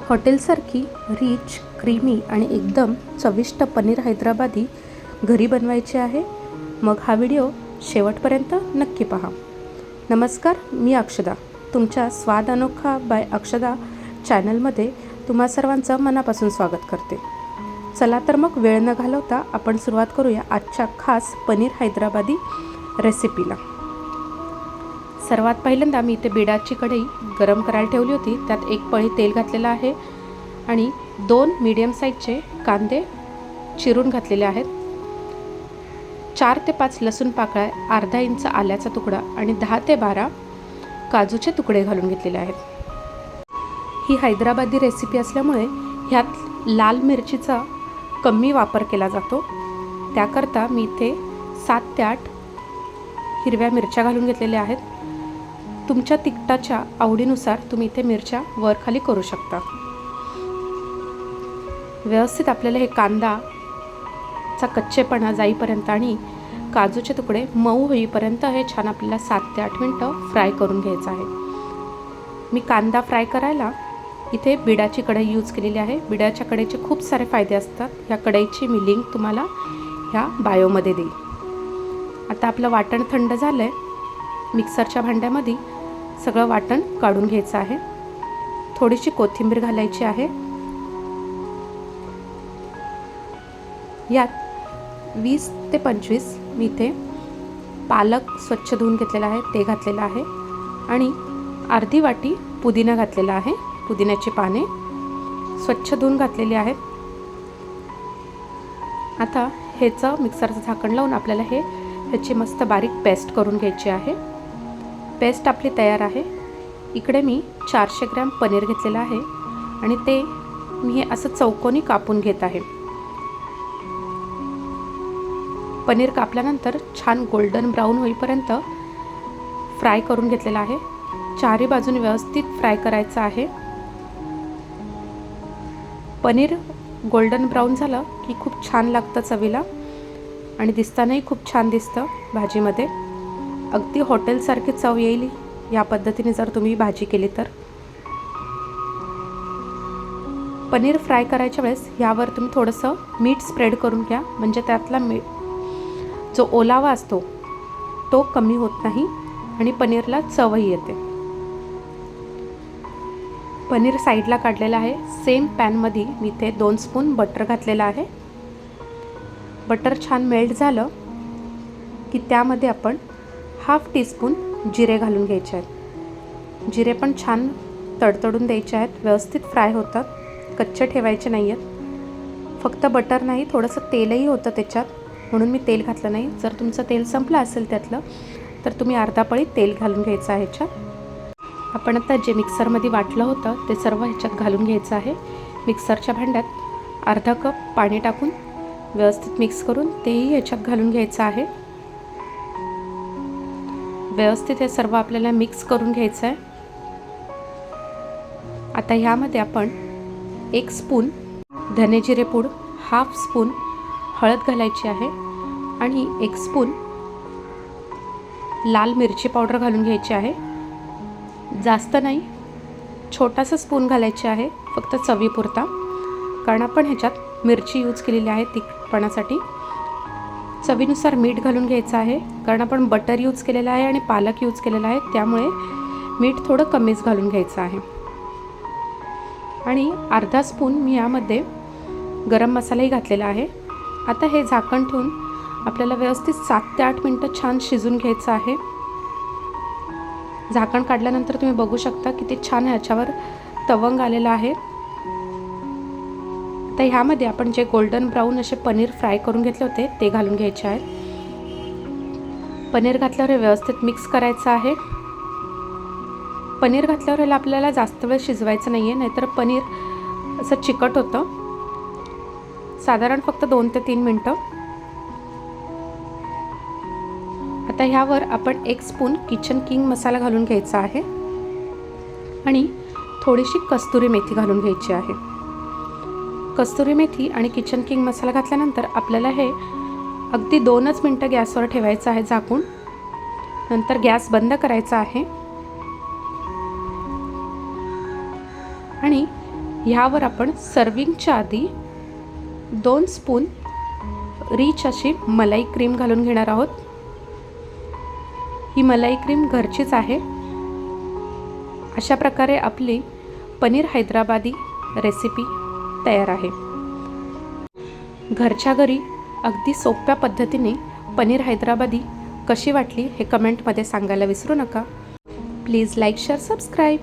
हॉटेलसारखी rich, creamy आणि एकदम चविष्ट पनीर हैदराबादी घरी बनवायचे आहे? मग हा व्हिडिओ शेवटपर्यंत नक्की पहा. नमस्कार, मी अक्षदा. तुमच्या स्वाद अनोखा बाय अक्षदा चॅनलमध्ये तुम्हा सर्वांचं मनापासून स्वागत करते. चला तर मग वेळ न घालवता आपण सुरुवात करूया आजच्या खास पनीर हैदराबादी रेसिपीला. सर्वात पहिल्यांदा मी इथे बिडाची कढई गरम करायला ठेवली होती. त्यात एक पळी तेल घातलेलं आहे आणि 2 मीडियम साईजचे कांदे चिरून घातलेले आहेत. 4 ते 5 लसूण पाकळ्या, अर्धा इंच आल्याचा तुकडा आणि 10 ते 12 काजूचे तुकडे घालून घेतलेले आहेत. ही हैदराबादी रेसिपी असल्यामुळे ह्यात लाल मिरचीचा कमी वापर केला जातो. त्याकरता मी इथे 7 ते 8 हिरव्या मिरच्या घालून घेतलेल्या आहेत. तुमच्या तिखटाच्या आवडीनुसार तुम्ही इथे मिरच्या वर खाली करू शकता. व्यवस्थित आपल्याला हे कांदाचा कच्चेपणा जाईपर्यंत आणि काजूचे तुकडे मऊ होईपर्यंत हे छान आपल्याला 7 ते 8 मिनटं फ्राय करून घ्यायचं आहे. मी कांदा फ्राय करायला इथे बिडाची कढई यूज केलेली आहे. बिडाच्या कढईचे खूप सारे फायदे असतात. ह्या कढईची मी लिंक तुम्हाला ह्या बायोमध्ये देईल. आता आपलं वाटण थंड झालं आहे. मिक्सरच्या भांड्यामध्ये सगळं वाटण काढून घ्यायचं आहे. थोडीशी कोथिंबीर घालायची आहे. यात 20 ते 25 मी इथे पालक स्वच्छ धुवून घेतलेला आहे, ते घातलेलं आहे आणि अर्धी वाटी पुदिना घातलेला आहे. पुदिन्याची पाने स्वच्छ धुवून घातलेली आहेत. आता ह्याचं मिक्सरचं झाकण लावून आपल्याला ह्याची मस्त बारीक पेस्ट करून घ्यायची आहे. पेस्ट आपली तयार आहे. इकडे मी 400 ग्रॅम पनीर घेतलेलं आहे आणि ते मी हे असं चौकोनी कापून घेत आहे. पनीर कापल्यानंतर छान गोल्डन ब्राऊन होईपर्यंत फ्राय करून घेतलेलं आहे. चारही बाजूने व्यवस्थित फ्राय करायचं आहे. पनीर गोल्डन ब्राऊन झालं की खूप छान लागतं चवीला आणि दिसतानाही खूप छान दिसतं भाजीमध्ये. अगदी हॉटेलसारखी चव येईल या पद्धतीने जर तुम्ही भाजी केली तर. पनीर फ्राय करायच्या वेळेस यावर तुम्ही थोडंसं मीठ स्प्रेड करून घ्या, म्हणजे त्यातला जो ओलावा असतो तो कमी होत नाही आणि पनीरला चवही येते. पनीर साईडला काढलेलं आहे. सेम पॅनमध्ये मी इथे 2 स्पून बटर घातलेलं आहे. बटर छान मेल्ट झालं की त्यामध्ये आपण 1/2 टीस्पून जिरे घालून घ्यायचे आहेत. जिरे पण छान तडतडून द्यायचे आहेत. व्यवस्थित फ्राय होतात, कच्चे ठेवायचे नाही आहेत. फक्त बटर नाही, थोडंसं तेलही होतं त्याच्यात, म्हणून मी तेल घातलं नाही. जर तुमचं तेल संपलं असेल त्यातलं तर तुम्ही अर्धा पळी तेल घालून घ्यायचं आहे ह्याच्यात. आपण आता जे मिक्सरमध्ये वाटलं होतं ते सर्व ह्याच्यात घालून घ्यायचं आहे. मिक्सरच्या भांड्यात अर्धा कप पाणी टाकून व्यवस्थित मिक्स करून तेही ह्याच्यात घालून घ्यायचं आहे. व्यवस्थित हे सर्व आपल्याला मिक्स करून घ्यायचं आहे. आता ह्यामध्ये आपण 1 स्पून धने जिरे पूड, 1/2 स्पून हळद घालायची आहे आणि 1 स्पून लाल मिरची पावडर घालून घ्यायची आहे. जास्त नाही, छोटासा स्पून घालायची आहे, फक्त चवीपुरता, कारण आपण ह्याच्यात मिरची यूज केलेली आहे तिखटपणासाठी. चवीनुसार मीठ घालून घ्यायचं आहे, कारण आपण बटर यूज केलेलं आहे आणि पालक यूज केलेला आहे, त्यामुळे मीठ थोडं कमीच घालून घ्यायचं आहे. आणि अर्धा स्पून मी यामध्ये गरम मसालाही घातलेला आहे. आता हे झाकण ठेवून आपल्याला व्यवस्थित 7 ते 8 मिनटं छान शिजून घ्यायचं आहे. झाकण काढल्यानंतर तुम्ही बघू शकता किती छान ह्याच्यावर तवंग आलेला आहे. तर ह्यामध्ये आपण जे गोल्डन ब्राऊन असे पनीर फ्राय करून घेतले होते ते घालून घ्यायचे आहेत. पनीर घातल्यावर हे व्यवस्थित मिक्स करायचं आहे. पनीर घातल्यावर ह्याला आपल्याला जास्त वेळ शिजवायचं नाही आहे, नाहीतर पनीर असं चिकट होतं. साधारण फक्त 2 ते 3 मिनटं. आता ह्यावर आपण 1 स्पून किचन किंग मसाला घालून घ्यायचा आहे आणि थोडीशी कस्तुरी मेथी घालून घ्यायची आहे. कस्तुरी मेथी आणि किचन किंग मसाला घातल्यानंतर आपल्याला हे अगदी 2च मिनटं गॅसवर ठेवायचं आहे झाकून. नंतर गॅस बंद करायचा आहे आणि ह्यावर आपण सर्विंगच्या आधी 2 स्पून रिच अशी मलाई क्रीम घालून घेणार आहोत। ही मलाई क्रीम घरचीच आहे। अशा प्रकारे आपली पनीर हैदराबादी रेसिपी तयार आहे। घरच्या घरी अगदी सोप्या पद्धतीने पनीर हैदराबादी कशी वाटली हे कमेंटमध्ये सांगायला विसरू नका। Please like share subscribe.